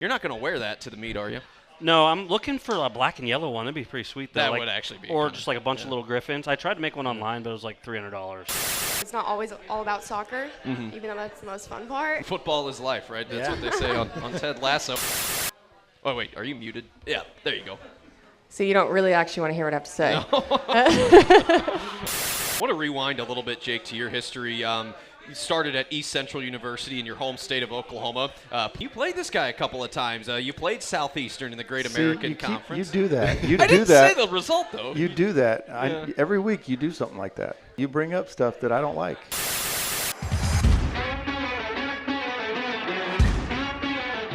You're not going to wear that to the meet, are you? No, I'm looking for a black and yellow one. That'd be pretty sweet, though. That would actually be. Or just like a bunch of little Griffins. I tried to make one online, but it was like $300. It's not always all about soccer, even though that's the most fun part. Football is life, right? That's what they say on Ted Lasso. Oh, wait, are you muted? Yeah, there you go. So you don't really actually want to hear what I have to say. I want to rewind a little bit, Jake, to your history. You started at East Central University in your home state of Oklahoma. You played this guy a couple of times. You played Southeastern in the Great American Conference. You do that. I didn't say the result, though. You do that. Yeah. Every week you do something like that. You bring up stuff that I don't like.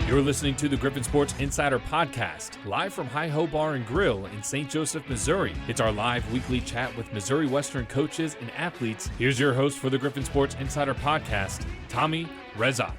You're listening to the Griffon Sports Insider Podcast, live from Hi-Ho Bar and Grill in St. Joseph, Missouri. It's our live weekly chat with Missouri Western coaches and athletes. Here's your host for the Griffon Sports Insider Podcast, Tommy Rezach.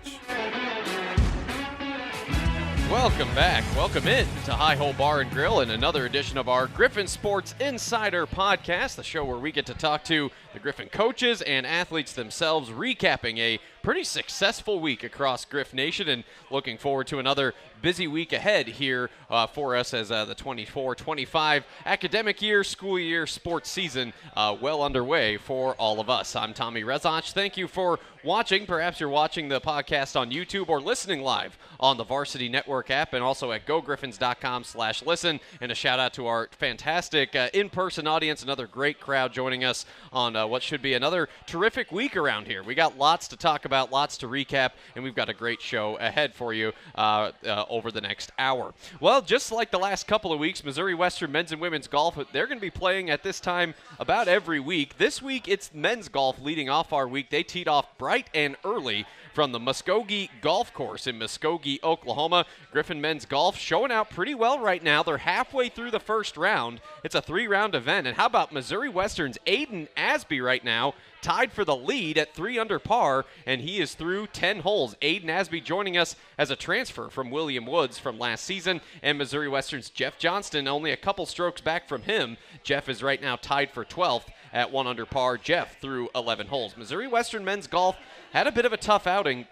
Welcome back. Welcome in to Hi-Ho Bar and Grill and another edition of our Griffon Sports Insider Podcast, the show where we get to talk to the Griffon coaches and athletes themselves, recapping a pretty successful week across Griff Nation and looking forward to another busy week ahead here for us as the 24-25 academic year, school year, sports season well underway for all of us. I'm Tommy Rezach. Thank you for watching. Perhaps you're watching the podcast on YouTube or listening live on the Varsity Network app and also at gogriffins.com/listen. And a shout out to our fantastic in-person audience, another great crowd joining us on what should be another terrific week around here. We got lots to talk about, lots to recap, and we've got a great show ahead for you over the next hour. Well, just like the last couple of weeks, Missouri Western men's and women's golf, they're going to be playing at this time about every week. This week, it's men's golf leading off our week. They teed off bright and early from the Muskogee Golf Course in Muskogee, Oklahoma. Griffon men's golf showing out pretty well right now. They're halfway through the first round. It's a 3-round event. And how about Missouri Western's Aiden Asby right now, tied for the lead at 3 under par, and he is through 10 holes. Aiden Asby joining us as a transfer from William Woods from last season, and Missouri Western's Jeff Johnston only a couple strokes back from him. Jeff is right now tied for 12th at 1 under par. Jeff through 11 holes. Missouri Western men's golf had a bit of a tough outing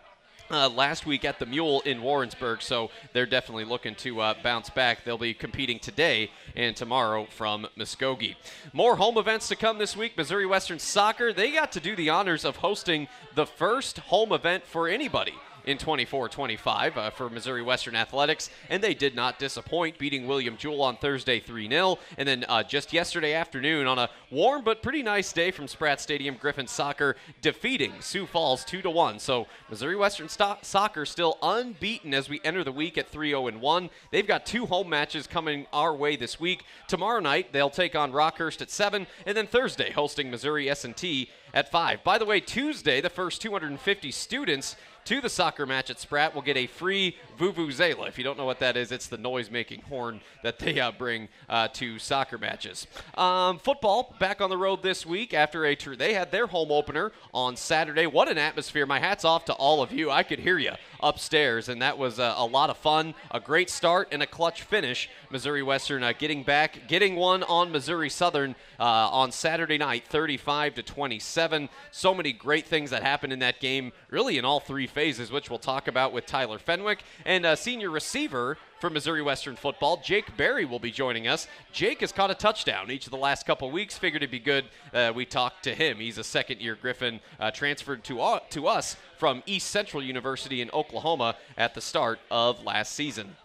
last week at the Mule in Warrensburg, so they're definitely looking to bounce back. They'll be competing today and tomorrow from Muskogee. More home events to come this week. Missouri Western Soccer, they got to do the honors of hosting the first home event for anybody in 24-25 for Missouri Western Athletics, and they did not disappoint, beating William Jewell on Thursday 3-0. And then just yesterday afternoon, on a warm but pretty nice day from Spratt Stadium, Griffon Soccer defeating Sioux Falls 2-1. So Missouri Western Soccer still unbeaten as we enter the week at 3-0-1. They've got 2 home matches coming our way this week. Tomorrow night, they'll take on Rockhurst at 7, and then Thursday, hosting Missouri S&T at 5. By the way, Tuesday, the first 250 students to the soccer match at Spratt will get a free vuvuzela. If you don't know what that is, it's the noise-making horn that they bring to soccer matches. Football back on the road this week after they had their home opener on Saturday. What an atmosphere. My hat's off to all of you. I could hear you upstairs, and that was a lot of fun, a great start, and a clutch finish. Missouri Western getting one on Missouri Southern on Saturday night, 35-27. So many great things that happened in that game, really in all 3 phases, which we'll talk about with Tyler Fenwick. And senior receiver for Missouri Western football, Jake Berrey, will be joining us. Jake has caught a touchdown each of the last couple weeks. Figured it'd be good we talked to him. He's a second-year Griffon, transferred to us from East Central University in Oklahoma at the start of last season.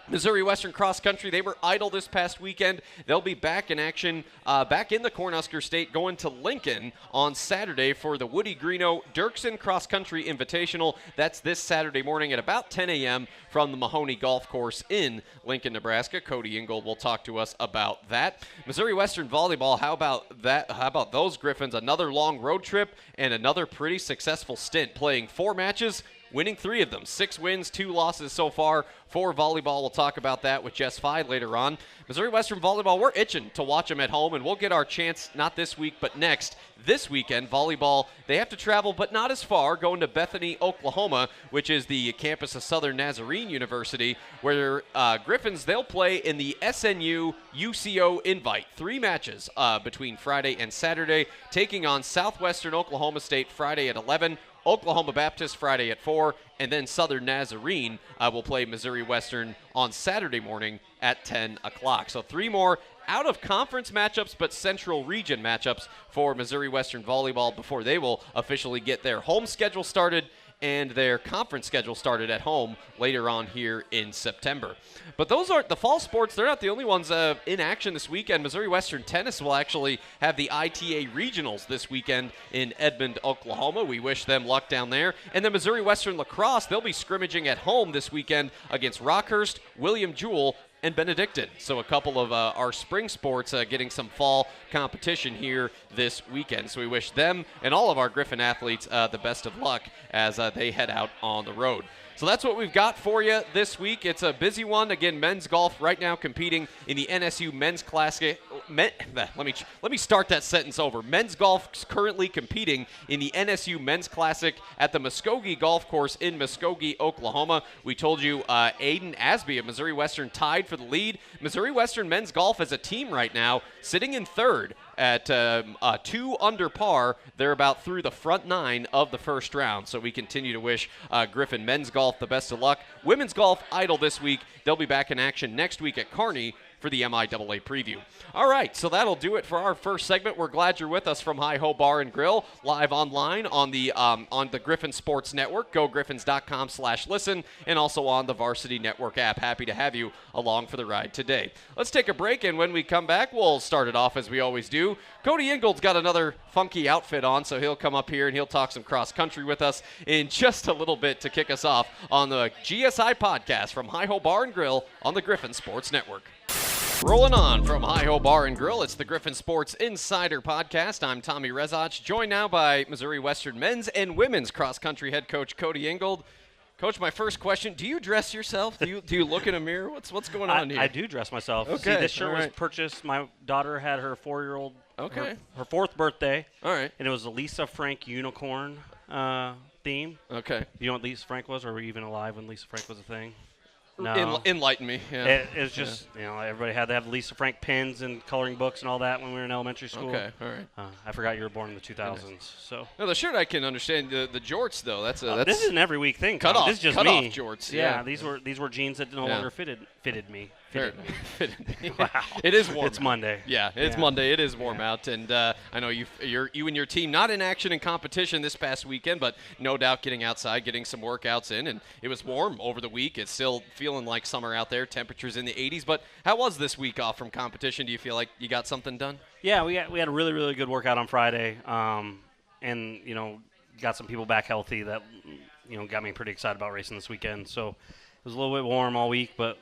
Missouri Western cross country, they were idle this past weekend. They'll be back in action, back in the Cornhusker State, going to Lincoln on Saturday for the Woody Greeno Dirksen Cross Country Invitational. That's this Saturday morning at about 10 a.m. from the Mahoney Golf Course in Lincoln, Nebraska. Cody Ingold will talk to us about that. Missouri Western volleyball, how about that? How about those Griffins? Another long road trip and another pretty successful stint, playing 4 matches, winning 3 of them. 6 wins, 2 losses so far for volleyball. We'll talk about that with Jess Fye later on. Missouri Western volleyball, we're itching to watch them at home, and we'll get our chance not this week but next. This weekend, volleyball, they have to travel, but not as far, going to Bethany, Oklahoma, which is the campus of Southern Nazarene University, where Griffins, they'll play in the SNU UCO Invite. 3 matches between Friday and Saturday, taking on Southwestern Oklahoma State Friday at 11, Oklahoma Baptist Friday at 4, and then Southern Nazarene will play Missouri Western on Saturday morning at 10 o'clock. So 3 more out-of-conference matchups, but Central Region matchups for Missouri Western volleyball before they will officially get their home schedule started and their conference schedule started at home later on here in September. But those aren't the fall sports. They're not the only ones in action this weekend. Missouri Western Tennis will actually have the ITA Regionals this weekend in Edmond, Oklahoma. We wish them luck down there. And then Missouri Western Lacrosse, they'll be scrimmaging at home this weekend against Rockhurst, William Jewell, and Benedictine. So a couple of our spring sports getting some fall competition here this weekend. So we wish them and all of our Griffon athletes the best of luck as they head out on the road. So that's what we've got for you this week. It's a busy one. Again, men's golf right now competing in the NSU Men's Classic. Let me start that sentence over. Men's golf is currently competing in the NSU Men's Classic at the Muskogee Golf Course in Muskogee, Oklahoma. We told you Aiden Asby of Missouri Western tied for the lead. Missouri Western men's golf as a team right now sitting in third at 2 under par. They're about through the front 9 of the first round. So we continue to wish Griffon men's golf the best of luck. Women's golf idle this week. They'll be back in action next week at Kearney for the MIAA preview. All right, so that'll do it for our first segment. We're glad you're with us from Hi-Ho Bar and Grill, live online on the Griffon Sports Network, gogriffons.com/listen, and also on the Varsity Network app. Happy to have you along for the ride today. Let's take a break, and when we come back, we'll start it off as we always do. Cody Ingold's got another funky outfit on, so he'll come up here and he'll talk some cross-country with us in just a little bit to kick us off on the GSI podcast from Hi-Ho Bar and Grill on the Griffon Sports Network. Rolling on from Hi-Ho Bar and Grill, it's the Griffon Sports Insider Podcast. I'm Tommy Rezach, joined now by Missouri Western men's and women's cross-country head coach Cody Ingold. Coach, my first question, do you dress yourself? Do you look in a mirror? What's going on here? I do dress myself. Okay. See, this shirt was purchased. My daughter had her 4-year-old, Okay. her 4th birthday. All right. And it was a Lisa Frank unicorn theme. Okay. You know what Lisa Frank was, or were you even alive when Lisa Frank was a thing? No. Enlighten me. Yeah. It was just, everybody had to have Lisa Frank pens and coloring books and all that when we were in elementary school. Okay, all right. I forgot you were born in the 2000s. So. No, the shirt I can understand. The jorts, though, that's this is an every week thing. Cut off. This is just cut me. off jorts. Yeah, these were jeans that no longer fitted me. Wow. It is warm. It's Monday. Yeah, it's Monday. It is warm out, and I know you and your team not in action in competition this past weekend, but no doubt getting outside, getting some workouts in, and it was warm over the week. It's still feeling like summer out there. Temperatures in the 80s. But how was this week off from competition? Do you feel like you got something done? Yeah, we had a really, really good workout on Friday, and got some people back healthy that got me pretty excited about racing this weekend. So. It was a little bit warm all week, but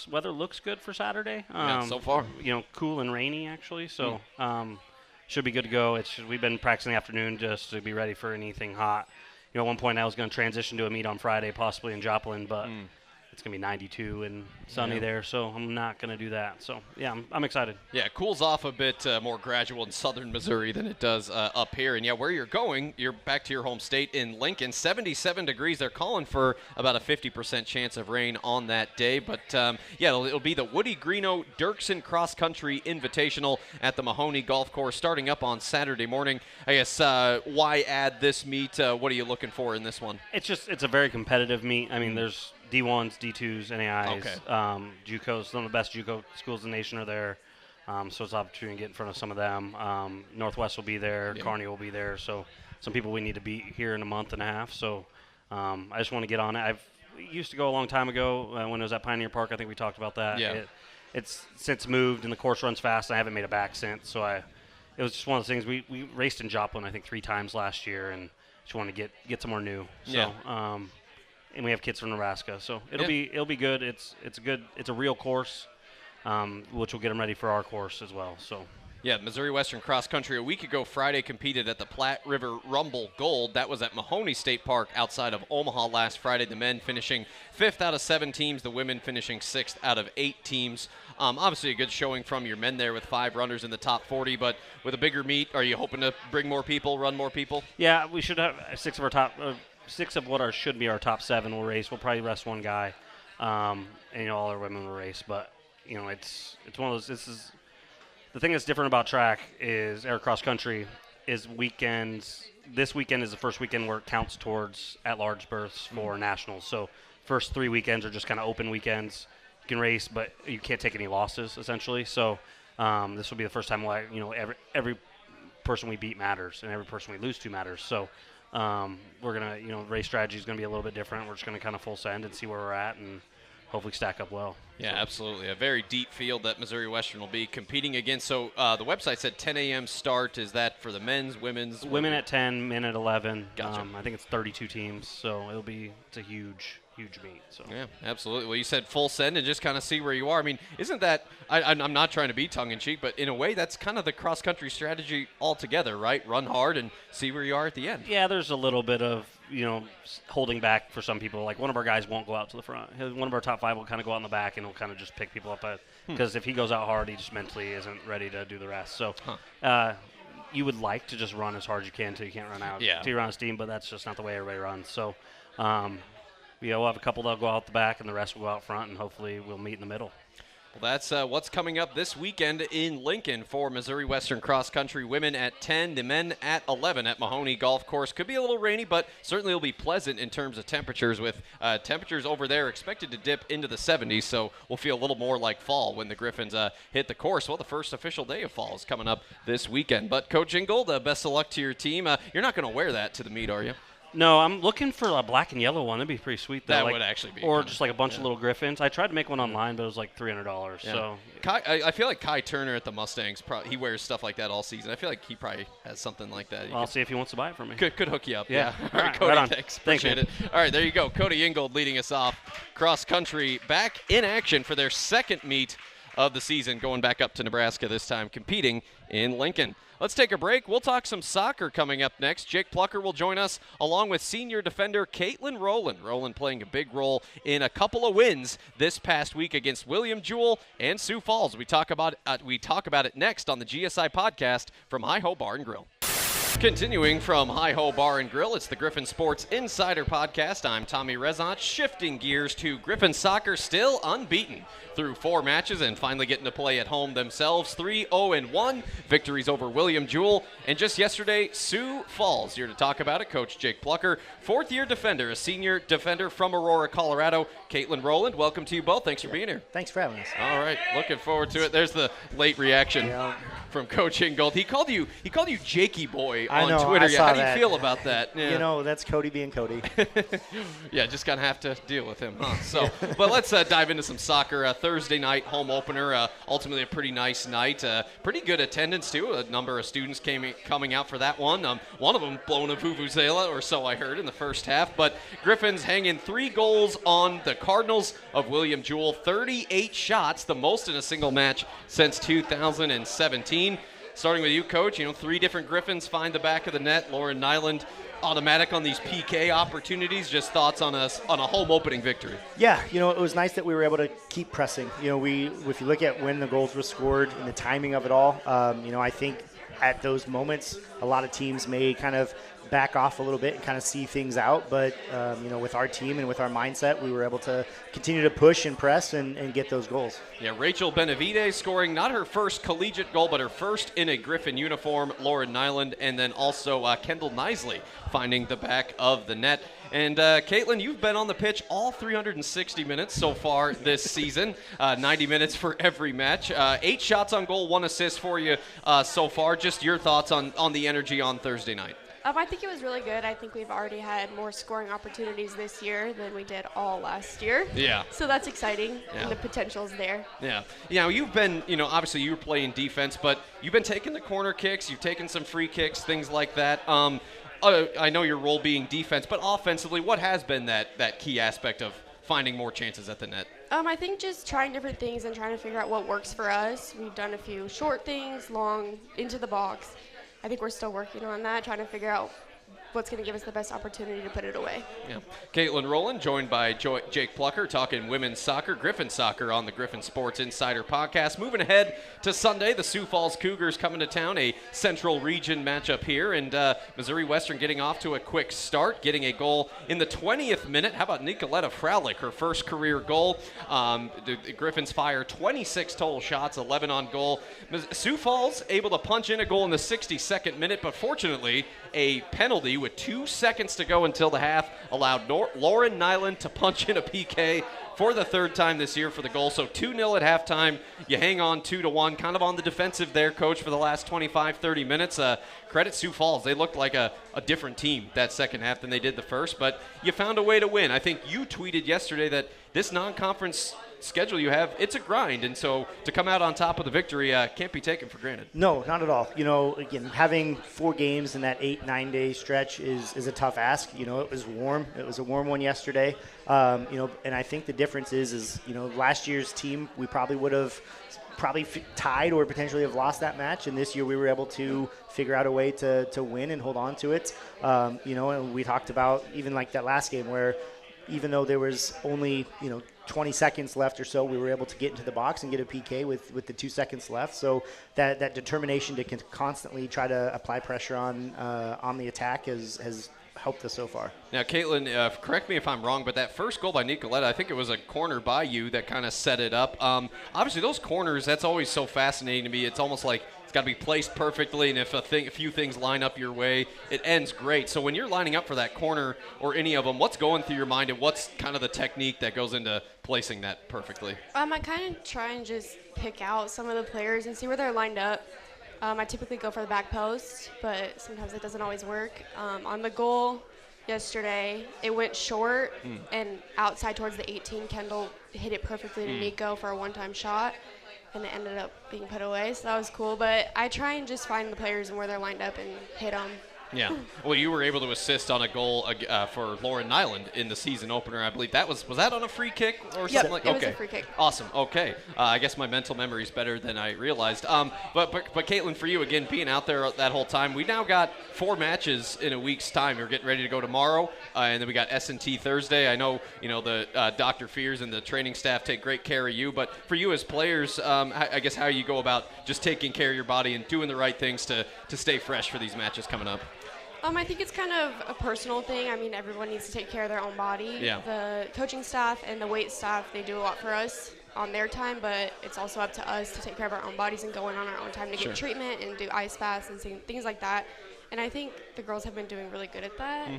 weather looks good for Saturday. So far. Cool and rainy actually, so should be good to go. We've been practicing the afternoon just to be ready for anything hot. At one point I was going to transition to a meet on Friday, possibly in Joplin, but it's going to be 92 and sunny there, so I'm not going to do that. So, yeah, I'm excited. Yeah, it cools off a bit more gradual in southern Missouri than it does up here. And, where you're going, you're back to your home state in Lincoln. 77 degrees. They're calling for about a 50% chance of rain on that day. But, it'll be the Woody Greeno Dirksen Cross Country Invitational at the Mahoney Golf Course starting up on Saturday morning. I guess why add this meet? What are you looking for in this one? It's a very competitive meet. I mean, there's D1s, D2s, NAIs, JUCOs. Some of the best JUCO schools in the nation are there. So it's an opportunity to get in front of some of them. Northwest will be there. Kearney will be there. So some people we need to beat here in a month and a half. So I just want to get on it. I used to go a long time ago when it was at Pioneer Park. I think we talked about that. Yeah. It's since moved, and the course runs fast. And I haven't made it back since. So it was just one of those things. We raced in Joplin, I think, 3 times last year, and just want to get somewhere new. So, and we have kids from Nebraska, so it'll be good. It's a real course, which will get them ready for our course as well. So. Yeah, Missouri Western Cross Country a week ago Friday competed at the Platte River Rumble Gold. That was at Mahoney State Park outside of Omaha last Friday. The men finishing 5th out of 7 teams, the women finishing 6th out of 8 teams. Obviously a good showing from your men there with 5 runners in the top 40, but with a bigger meet, are you hoping to bring more people, run more people? Yeah, we should have 6 of our top 6 of what should be our top 7 will race. We'll probably rest 1 guy, and all our women will race. But it's one of those. The thing that's different about track is cross country is weekends this weekend is the first weekend where it counts towards at-large berths for nationals. So first 3 weekends are just kind of open weekends. You can race, but you can't take any losses, essentially. So this will be the first time every person we beat matters and every person we lose to matters. So we're going to, race strategy is going to be a little bit different. We're just going to kind of full send and see where we're at and hopefully stack up well. Yeah, absolutely. A very deep field that Missouri Western will be competing against. So the website said 10 a.m. start. Is that for the men's, women's? Women at 10, men at 11. Gotcha. I think it's 32 teams, so it's a huge meet. So yeah, absolutely. Well, you said full send and just kind of see where you are. I mean, isn't that I'm not trying to be tongue-in-cheek, but in a way that's kind of the cross-country strategy altogether, right? Run hard and see where you are at the end. Yeah, there's a little bit of, holding back for some people. Like one of our guys won't go out to the front. One of our top 5 will kind of go out in the back and he'll kind of just pick people up because if he goes out hard, he just mentally isn't ready to do the rest. So you would like to just run as hard as you can until you can't run out. Yeah. Until you run out of steam, but that's just not the way everybody runs. So we'll have a couple that'll go out the back and the rest will go out front, and hopefully we'll meet in the middle. Well, that's what's coming up this weekend in Lincoln for Missouri Western Cross Country. Women at 10, the men at 11 at Mahoney Golf Course. Could be a little rainy, but certainly will be pleasant in terms of temperatures, with temperatures over there expected to dip into the 70s, so we'll feel a little more like fall when the Griffins hit the course. Well, the first official day of fall is coming up this weekend. But Coach Ingold, best of luck to your team. You're not going to wear that to the meet, are you? No, I'm looking for a black and yellow one. That'd be pretty sweet, though. That would actually be. Or just like a bunch of little Griffins. I tried to make one online, but it was like $300. Yeah. So I feel like Kai Turner at the Mustangs, he wears stuff like that all season. I feel like he probably has something like that. I'll see if he wants to buy it from me. Could hook you up. Yeah. All right, Cody, right thanks. Thanks, Appreciate it. All right, there you go. Cody Ingold leading us off. Cross country back in action for their second meet of the season, going back up to Nebraska this time, competing in Lincoln. Let's take a break. We'll talk some soccer coming up next. Jake Plocher will join us along with senior defender Katelynn Rowland. Rowland playing a big role in a couple of wins this past week against William Jewell and Sioux Falls. We talk about it next on the GSI podcast from Hi-Ho Bar and Grill. Continuing from Hi-Ho Bar and Grill, it's the Griffon Sports Insider Podcast. I'm Tommy Rezant, shifting gears to Griffon soccer, still unbeaten through 4 matches and finally getting to play at home themselves. 3-0-1 victories over William Jewell, and just yesterday, Sioux Falls. Here to talk about it, Coach Jake Plocher, 4th-year defender, a senior defender from Aurora, Colorado. Katelynn Rowland, welcome to you both. Thanks for being here. Thanks for having us. All right, looking forward to it. There's the late reaction from Coach Ingold. He called you Jakey Boy on Twitter. How do you feel about that? Yeah. That's Cody being Cody. Yeah, just kind of have to deal with him, huh? So, but let's dive into some soccer. Thursday night home opener, ultimately a pretty nice night. Pretty good attendance, too. A number of students coming out for that one. One of them blown a vuvuzela, or so I heard, in the first half. But Griffins hanging 3 goals on the Cardinals of William Jewell. 38 shots, the most in a single match since 2017. Starting with you, Coach, 3 different Griffins find the back of the net. Lauren Nyland, automatic on these PK opportunities. Just thoughts on a home opening victory? Yeah, it was nice that we were able to keep pressing. If you look at when the goals were scored and the timing of it all, I think at those moments, a lot of teams may kind of back off a little bit and kind of see things out. But, with our team and with our mindset, we were able to continue to push and press and get those goals. Yeah, Rachel Benavides scoring not her first collegiate goal, but her first in a Griffin uniform. Lauren Nyland, and then also Kendall Nisley finding the back of the net. And Katelynn, you've been on the pitch all 360 minutes so far this season, 90 minutes for every match. 8 shots on goal, 1 assist for you so far. Just your thoughts on the energy on Thursday night. I think it was really good. I think we've already had more scoring opportunities this year than we did all last year. Yeah. So that's exciting, and the potential's there. Yeah. You've been, obviously you were playing defense, but you've been taking the corner kicks, you've taken some free kicks, things like that. I know your role being defense, but offensively, what has been that key aspect of finding more chances at the net? I think just trying different things and trying to figure out what works for us. We've done a few short things, long, into the box. I think we're still working on that, trying to figure out what's going to give us the best opportunity to put it away. Yeah. Katelynn Rowland, joined by Jake Plocher, talking women's soccer, Griffon soccer on the Griffon Sports Insider Podcast. Moving ahead to Sunday, the Sioux Falls Cougars coming to town, a Central Region matchup here, and Missouri Western getting off to a quick start, getting a goal in the 20th minute. How about Nicoletta Fralick, her first career goal? The Griffins fire 26 total shots, 11 on goal. Sioux Falls able to punch in a goal in the 62nd minute, but fortunately, a penalty with 2 seconds to go until the half allowed Lauren Nyland to punch in a PK for the third time this year for the goal. So 2-0 at halftime. You hang on 2-1, kind of on the defensive there, Coach, for the last 25, 30 minutes. Credit Sioux Falls. They looked like a different team that second half than they did the first, but you found a way to win. I think you tweeted yesterday that this non-conference schedule you have, it's a grind, and so to come out on top of the victory can't be taken for granted. No, not at all. Again, having 4 games in that 8-9 day stretch is a tough ask. It was warm. It was a warm one yesterday. And I think the difference is last year's team, we probably would have tied or potentially have lost that match, and this year we were able to figure out a way to win and hold on to it. And we talked about even like that last game where even though there was only 20 seconds left or so, we were able to get into the box and get a PK with the 2 seconds left. So that determination to constantly try to apply pressure on the attack has helped us so far. Now, Katelynn, correct me if I'm wrong, but that first goal by Nicoletta, I think it was a corner by you that kind of set it up. Obviously, those corners, that's always so fascinating to me. It's almost like it's got to be placed perfectly, and if a few things line up your way, it ends great. So when you're lining up for that corner or any of them, what's going through your mind, and what's kind of the technique that goes into placing that perfectly? I kind of try and just pick out some of the players and see where they're lined up. I typically go for the back post, but sometimes it doesn't always work. On the goal yesterday, it went short and outside towards the 18. Kendall hit it perfectly to Nico for a one-time shot, and it ended up being put away, so that was cool. But I try and just find the players and where they're lined up and hit them. Yeah. Well, you were able to assist on a goal for Lauren Nyland in the season opener, I believe. Was that on a free kick or something like that? It was a free kick. Awesome. Okay. I guess my mental memory is better than I realized. But Katelynn, for you, again, being out there that whole time, we now got 4 matches in a week's time. We're getting ready to go tomorrow, and then we got S&T Thursday. I know, the Dr. Fears and the training staff take great care of you, but for you as players, I guess how you go about just taking care of your body and doing the right things to stay fresh for these matches coming up. I think it's kind of a personal thing. I mean, everyone needs to take care of their own body. Yeah. The coaching staff and the weight staff, they do a lot for us on their time, but it's also up to us to take care of our own bodies and go in on our own time to get treatment and do ice baths and things like that. And I think the girls have been doing really good at that.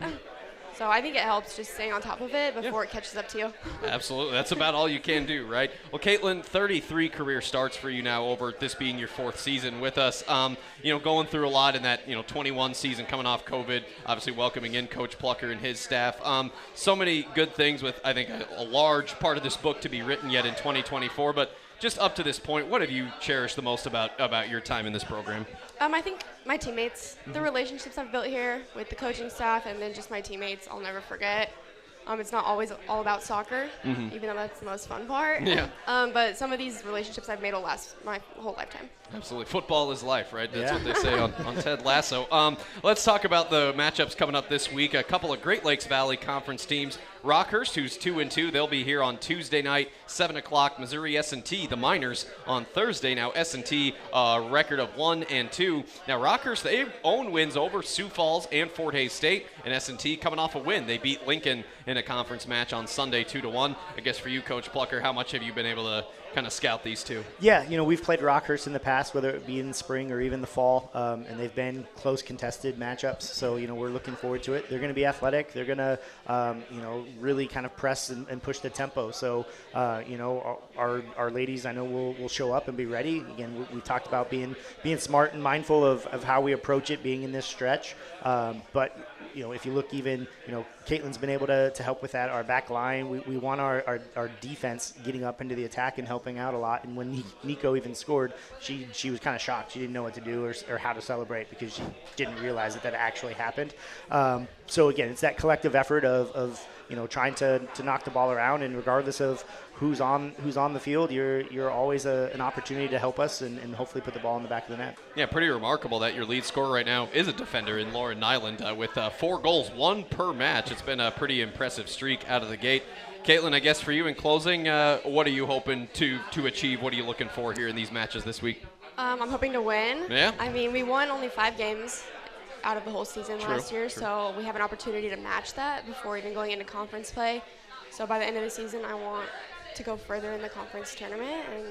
So I think it helps just staying on top of it before it catches up to you. Absolutely. That's about all you can do, right? Well, Katelynn, 33 career starts for you now over this being your 4th season with us. Going through a lot in that, 21 season coming off COVID, obviously welcoming in Coach Plocher and his staff. So many good things with, I think, a large part of this book to be written yet in 2024. But just up to this point, what have you cherished the most about your time in this program? I think my teammates, the relationships I've built here with the coaching staff, and then just my teammates, I'll never forget. It's not always all about soccer, even though that's the most fun part. Yeah. But some of these relationships I've made will last my whole lifetime. Absolutely. Football is life, right? That's what they say on Ted Lasso. Let's talk about the matchups coming up this week. A couple of Great Lakes Valley Conference teams. Rockhurst, who's 2-2, they'll be here on Tuesday night, 7 o'clock. Missouri S&T, the Miners, on Thursday. Now S&T, record of 1-2. Now Rockhurst, they own wins over Sioux Falls and Fort Hays State, and S&T coming off a win. They beat Lincoln in a conference match on Sunday 2-1. I guess for you, Coach Plocher, how much have you been able to kind of scout these two? Yeah, we've played Rockhurst in the past, whether it be in the spring or even the fall, and they've been close contested matchups. So, we're looking forward to it. They're going to be athletic. They're going to, really kind of press and push the tempo. So, our ladies, I know will show up and be ready. Again, we talked about being smart and mindful of how we approach it, being in this stretch. But if you look even, Katelynn's been able to help with that. Our back line, we want our defense getting up into the attack and helping out a lot. And when Nico even scored, she was kind of shocked. She didn't know what to do or how to celebrate because she didn't realize that actually happened. So again, it's that collective effort of trying to knock the ball around, and regardless of who's on the field, you're always an opportunity to help us and hopefully put the ball in the back of the net. Yeah, pretty remarkable that your lead scorer right now is a defender in Lauren Nyland with 4 goals, 1 per match. It's been a pretty impressive streak out of the gate. Katelynn, I guess for you in closing, what are you hoping to achieve? What are you looking for here in these matches this week? I'm hoping to win. Yeah. I mean, we won only 5 games out of the whole season last year, so we have an opportunity to match that before even going into conference play. So by the end of the season, I want to go further in the conference tournament and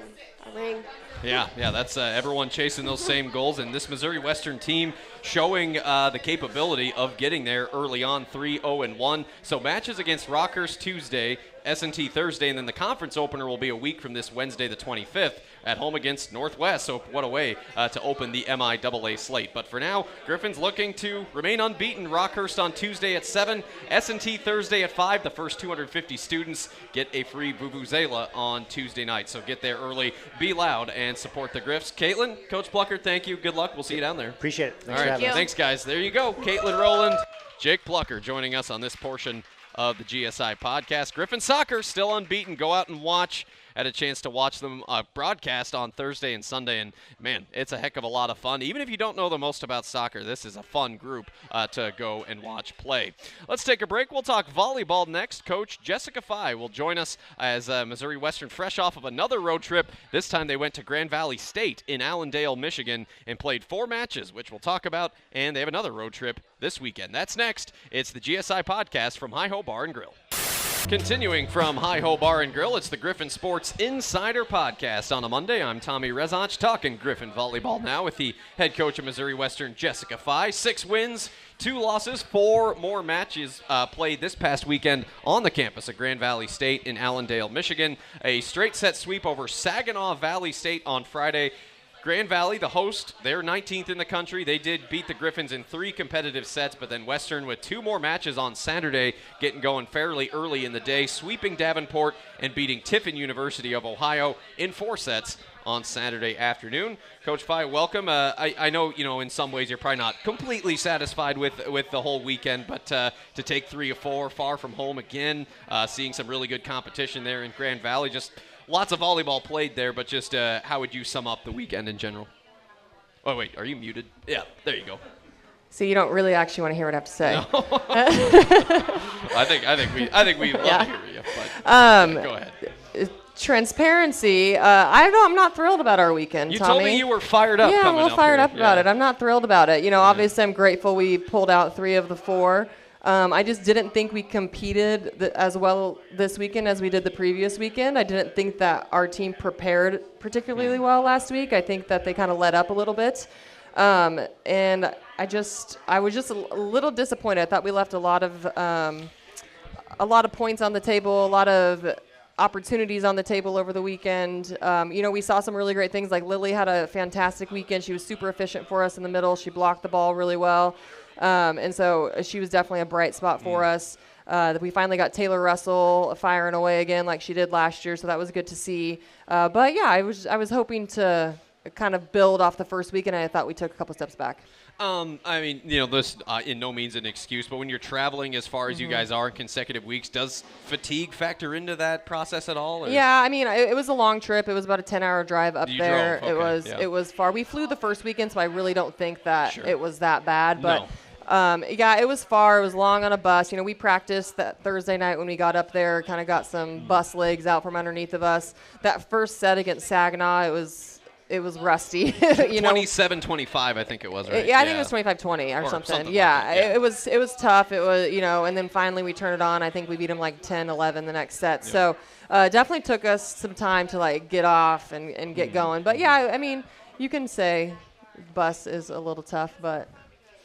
a ring. Yeah, that's everyone chasing those same goals, and this Missouri Western team showing the capability of getting there early on, 3-0-1. So matches against Rockhurst Tuesday, S&T Thursday, and then the conference opener will be a week from this Wednesday the 25th at home against Northwest. So what a way to open the MIAA slate. But for now, Griffin's looking to remain unbeaten. Rockhurst on Tuesday at 7, S&T Thursday at 5. The first 250 students get a free vuvuzela on Tuesday night. So get there early, be loud, and support the Griffs. Katelynn, Coach Plocher, thank you. Good luck. We'll see you down there. Appreciate it. All right, thanks, guys. There you go. Katelynn, Rowland, Jake Plocher joining us on this portion of the GSI podcast. Griffin Soccer still unbeaten. Go out and watch. Had a chance to watch them broadcast on Thursday and Sunday, and man, it's a heck of a lot of fun. Even if you don't know the most about soccer, this is a fun group to go and watch play. Let's take a break. We'll talk volleyball next. Coach Jessica Fye will join us as Missouri Western, fresh off of another road trip. This time they went to Grand Valley State in Allendale, Michigan, and played 4 matches, which we'll talk about, and they have another road trip this weekend. That's next. It's the GSI podcast from Hi-Ho Bar and Grill. Continuing from Hi-Ho Bar and Grill, it's the Griffon Sports Insider Podcast. On a Monday, I'm Tommy Rezach, talking Griffon volleyball now with the head coach of Missouri Western, Jessica Fye. 6 wins, 2 losses, 4 more matches played this past weekend on the campus of Grand Valley State in Allendale, Michigan. A straight set sweep over Saginaw Valley State on Friday. Grand Valley, the host, they're 19th in the country. They did beat the Griffins in 3 competitive sets, but then Western with 2 more matches on Saturday, getting going fairly early in the day, sweeping Davenport and beating Tiffin University of Ohio in 4 sets on Saturday afternoon. Coach Fye, welcome. I know, in some ways you're probably not completely satisfied with the whole weekend, but to take 3 of 4, far from home again, seeing some really good competition there in Grand Valley, just lots of volleyball played there, but just how would you sum up the weekend in general? Oh, wait, are you muted? Yeah, there you go. So you don't really actually want to hear what I have to say. No. I think we love to hear you, but go ahead. Transparency. I don't know. I'm not thrilled about our weekend, You Tommy. told me you were fired up. Yeah, I'm a little fired up about it. I'm not thrilled about it. Obviously I'm grateful we pulled out 3 of the 4. I just didn't think we competed as well this weekend as we did the previous weekend. I didn't think that our team prepared particularly well last week. I think that they kind of let up a little bit. And I was just a little disappointed. I thought we left a lot of points on the table, a lot of opportunities on the table over the weekend. We saw some really great things. Like Lily had a fantastic weekend. She was super efficient for us in the middle. She blocked the ball really well. And so she was definitely a bright spot for us. We finally got Taylor Russell firing away again like she did last year, so that was good to see. But yeah, I was hoping to kind of build off the first weekend, and I thought we took a couple steps back. This in no means an excuse, but when you're traveling as far as you guys are in consecutive weeks, does fatigue factor into that process at all? Or? Yeah, it was a long trip. It was about a 10-hour drive up there. Drove. Okay. It was far. We flew the first weekend, so I really don't think that it was that bad. But no. It was far. It was long on a bus. We practiced that Thursday night when we got up there, kind of got some bus legs out from underneath of us. That first set against Saginaw, it was rusty. 27-25, I think it was, right? Yeah, I think it was 25-20 or something. Yeah, like it was tough. It was, and then finally we turned it on. I think we beat them like 10-11 the next set. Yep. So definitely took us some time to get off and get going. But yeah, you can say bus is a little tough, but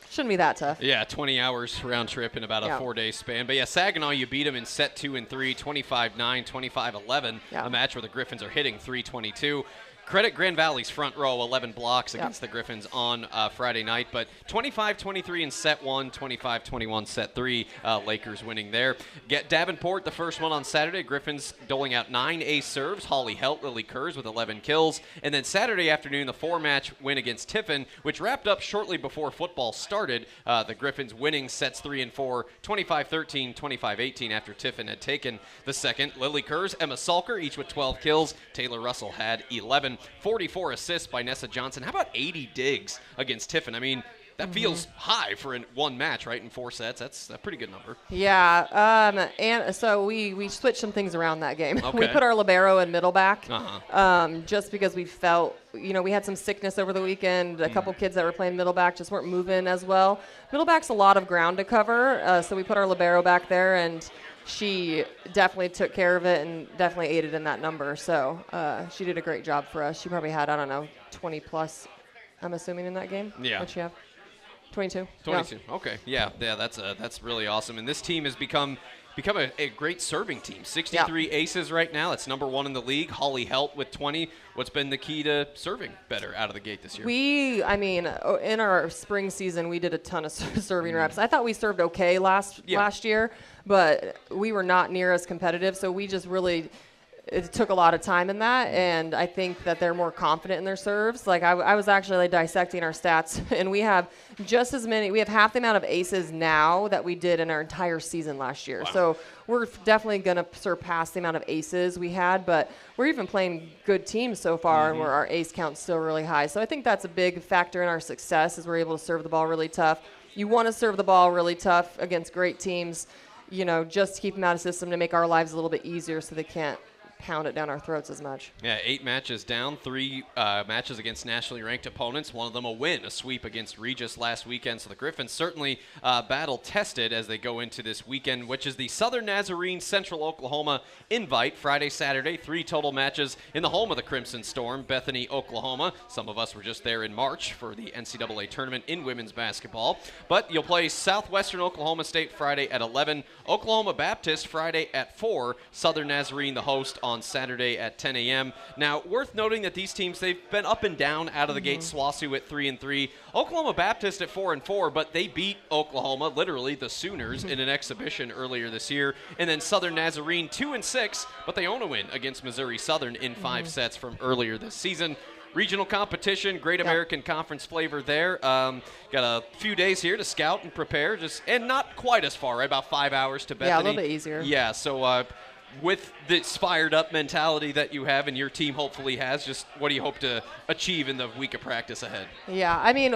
shouldn't be that tough. Yeah, 20 hours round trip in about a 4-day span. But yeah, Saginaw, you beat them in set 2 and 3, 25-9, 25-11, a match where the Griffins are hitting 322. credit Grand Valley's front row, 11 blocks against the Griffins on Friday night. But 25-23 in set 1, 25-21 set 3. Lakers winning there. Get Davenport, the first one on Saturday. Griffins doling out 9 ace serves. Holly Helt, Lily Kurz with 11 kills. And then Saturday afternoon, the 4-match win against Tiffin, which wrapped up shortly before football started. The Griffins winning sets 3 and 4, 25-13, 25-18 after Tiffin had taken the second. Lily Kurz, Emma Salker, each with 12 kills. Taylor Russell had 11. 44 assists by Nessa Johnson. How about 80 digs against Tiffin? I mean, that feels high for one match, right, in 4 sets. That's a pretty good number. Yeah, and so we switched some things around that game. Okay. We put our libero and middle back just because we felt, we had some sickness over the weekend. A couple kids that were playing middle back just weren't moving as well. Middle back's a lot of ground to cover, so we put our libero back there, and she definitely took care of it and definitely aided in that number. So she did a great job for us. She probably had, 20-plus, I'm assuming, in that game. Yeah. What'd she have? 22. 22. Yeah. Okay. Yeah. That's really awesome. And this team has become a great serving team. 63 aces right now. That's number 1 in the league. Holly Helt with 20. What's been the key to serving better out of the gate this year? In our spring season, we did a ton of serving reps. I thought we served okay last year, but we were not near as competitive. So we just really it took a lot of time in that, and I think that they're more confident in their serves. Like I was actually dissecting our stats, and we have just as many. We have half the amount of aces now that we did in our entire season last year. Wow. So we're definitely going to surpass the amount of aces we had, but we're even playing good teams so far, and where our ace count's still really high. So I think that's a big factor in our success is we're able to serve the ball really tough. You want to serve the ball really tough against great teams, just to keep them out of system to make our lives a little bit easier so they can't pound it down our throats as much. Yeah, 8 matches down, 3 matches against nationally ranked opponents. One of them a win, a sweep against Regis last weekend. So the Griffins certainly battle-tested as they go into this weekend, which is the Southern Nazarene Central Oklahoma Invite. Friday, Saturday, 3 total matches in the home of the Crimson Storm, Bethany, Oklahoma. Some of us were just there in March for the NCAA tournament in women's basketball. But you'll play Southwestern Oklahoma State Friday at 11, Oklahoma Baptist Friday at 4, Southern Nazarene the host on Saturday at 10 a.m. Now, worth noting that these teams, they've been up and down out of the gate. SWOSU at 3-3, Oklahoma Baptist at 4-4, but they beat Oklahoma, literally the Sooners, in an exhibition earlier this year. And then Southern Nazarene 2-6, but they own a win against Missouri Southern in 5 sets from earlier this season. Regional competition, Great American Conference flavor there. Got a few days here to scout and prepare, and not quite as far, right? About 5 hours to Bethany. Yeah, a little bit easier. Yeah, so with this fired-up mentality that you have and your team hopefully has, just what do you hope to achieve in the week of practice ahead? Yeah, I mean,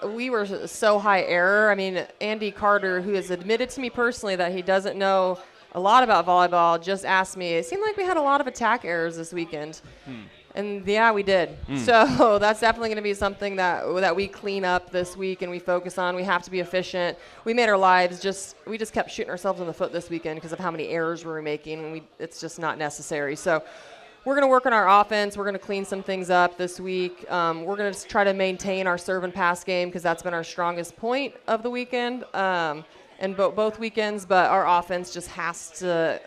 we were so high error. I mean, Andy Carter, who has admitted to me personally that he doesn't know a lot about volleyball, just asked me, it seemed like we had a lot of attack errors this weekend. And yeah, we did. So that's definitely going to be something that we clean up this week and we focus on. We have to be efficient. We made our lives we just kept shooting ourselves in the foot this weekend because of how many errors we were making, and it's just not necessary. So we're going to work on our offense. We're going to clean some things up this week. We're going to try to maintain our serve and pass game because that's been our strongest point of the weekend. And both weekends, but our offense just has to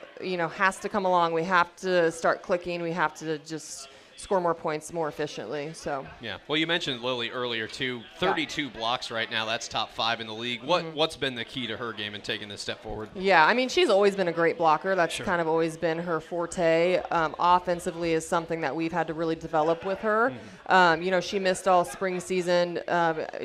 come along. We have to start clicking. We have to just score more points more efficiently. So yeah, well, you mentioned Lily earlier too. 32 blocks right now. That's top 5 in the league. What's been the key to her game in taking this step forward? Yeah, I mean, she's always been a great blocker. That's kind of always been her forte. Offensively is something that we've had to really develop with her. She missed all spring season.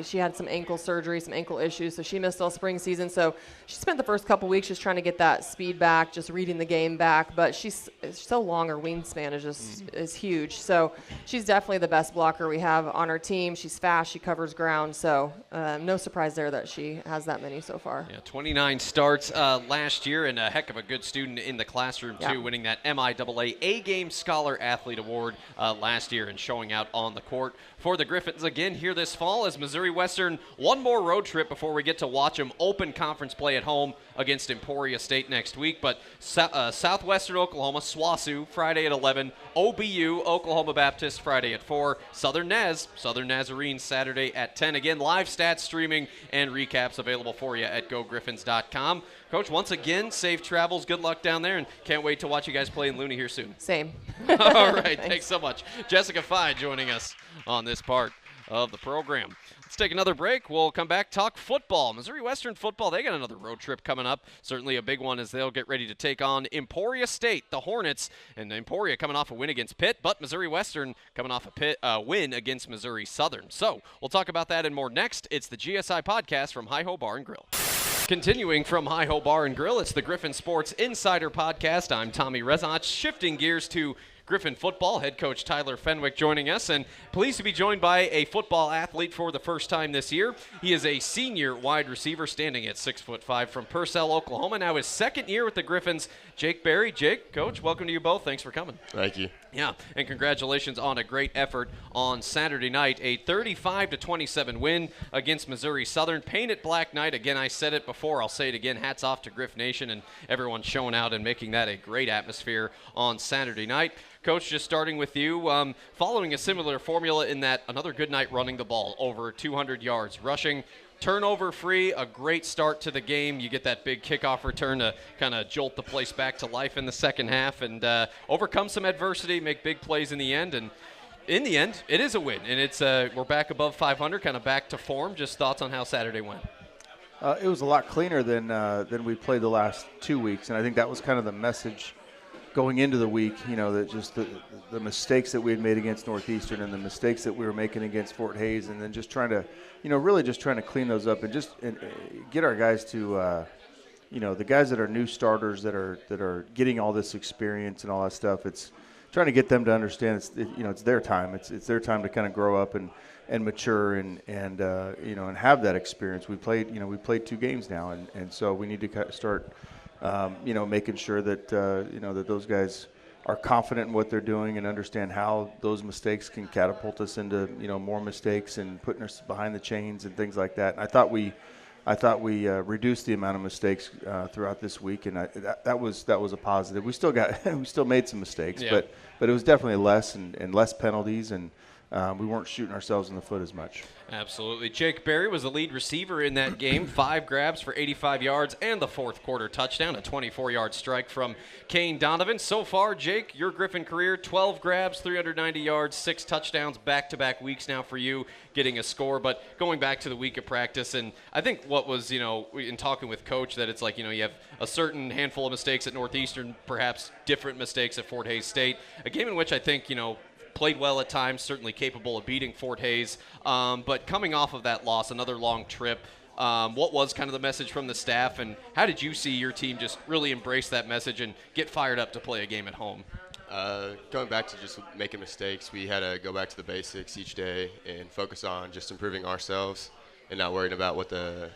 She had some ankle surgery, some ankle issues, so she missed all spring season. So she spent the first couple weeks just trying to get that speed back, just reading the game back. But she's so long. Her wingspan is just is huge. So she's definitely the best blocker we have on our team. She's fast. She covers ground. So no surprise there that she has that many so far. Yeah, 29 starts last year, and a heck of a good student in the classroom too, winning that MIAA A-Game Scholar Athlete Award last year and showing out on the court for the Griffins again here this fall as Missouri Western one more road trip before we get to watch them open conference play at home against Emporia State next week. But Southwestern Oklahoma, SWOSU, Friday at 11, OBU, Oklahoma Oklahoma Baptist Friday at 4. Southern Nazarene Saturday at 10. Again, live stats, streaming, and recaps available for you at gogriffins.com. Coach, once again, safe travels. Good luck down there, and can't wait to watch you guys play in Looney here soon. Same. All right, thanks so much. Jessica Fye joining us on this part of the program. Let's take another break. We'll come back, talk football. Missouri Western football, they got another road trip coming up. Certainly a big one as they'll get ready to take on Emporia State, the Hornets. And Emporia coming off a win against Pitt, but Missouri Western coming off a win against Missouri Southern. So we'll talk about that and more next. It's the GSI Podcast from Hi-Ho Bar and Grill. Continuing from Hi-Ho Bar and Grill, it's the Griffon Sports Insider Podcast. I'm Tommy Rezach, shifting gears to Griffon football. Head coach Tyler Fenwick joining us, and pleased to be joined by a football athlete for the first time this year. He is a senior wide receiver standing at 6'5" from Purcell, Oklahoma. Now his second year with the Griffons, Jake Berrey. Jake, coach, welcome to you both. Thanks for coming. Thank you. Yeah, and congratulations on a great effort on Saturday night. A 35-27 win against Missouri Southern. Painted black night. Again, I said it before. I'll say it again. Hats off to Griff Nation and everyone showing out and making that a great atmosphere on Saturday night. Coach, just starting with you, following a similar formula in that another good night running the ball, over 200 yards rushing. Turnover free, a great start to the game. You get that big kickoff return to kind of jolt the place back to life in the second half and overcome some adversity, make big plays in the end. And in the end, it is a win. And it's we're back above 500, kind of back to form. Just thoughts on how Saturday went. It was a lot cleaner than we played the last 2 weeks, and I think that was kind of the message going into the week, that just the mistakes that we had made against Northeastern and the mistakes that we were making against Fort Hays, and then just trying to, really just trying to clean those up and just get our guys to, the guys that are new starters that are getting all this experience and all that stuff. It's trying to get them to understand it's their time. It's their time to kind of grow up and mature and have that experience. We played 2 games now, and so we need to start. Making sure that, that those guys are confident in what they're doing and understand how those mistakes can catapult us into, more mistakes and putting us behind the chains and things like that. And I thought we reduced the amount of mistakes throughout this week, and that was a positive. We still made some mistakes, yeah. but it was definitely less and less penalties, and we weren't shooting ourselves in the foot as much. Absolutely. Jake Berrey was the lead receiver in that game. 5 grabs for 85 yards and the fourth quarter touchdown, a 24-yard strike from Kane Donovan. So far, Jake, your Griffon career, 12 grabs, 390 yards, 6 touchdowns, back-to-back weeks now for you getting a score. But going back to the week of practice, and I think what was, in talking with Coach, that it's like, you have a certain handful of mistakes at Northeastern, perhaps different mistakes at Fort Hays State. A game in which I think, played well at times, certainly capable of beating Fort Hays. But coming off of that loss, another long trip, what was kind of the message from the staff, and how did you see your team just really embrace that message and get fired up to play a game at home? Going back to just making mistakes, we had to go back to the basics each day and focus on just improving ourselves and not worrying about what the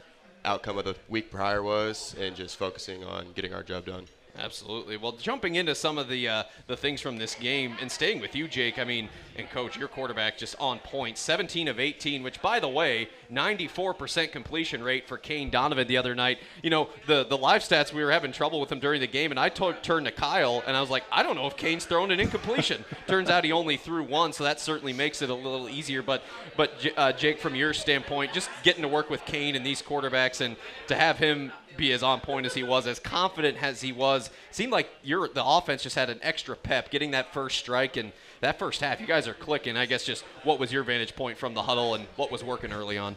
outcome of the week prior was and just focusing on getting our job done. Absolutely. Well, jumping into some of the things from this game and staying with you, Jake, and Coach, your quarterback just on point, 17 of 18, which, by the way, 94% completion rate for Kane Donovan the other night. The live stats, we were having trouble with him during the game, and I turned to Kyle, and I was like, I don't know if Kane's thrown an incompletion. Turns out he only threw one, so that certainly makes it a little easier. But Jake, from your standpoint, just getting to work with Kane and these quarterbacks and to have him be as on point as he was, as confident as he was, seemed like the offense just had an extra pep getting that first strike. And that first half, you guys are clicking. I guess just what was your vantage point from the huddle and what was working early on?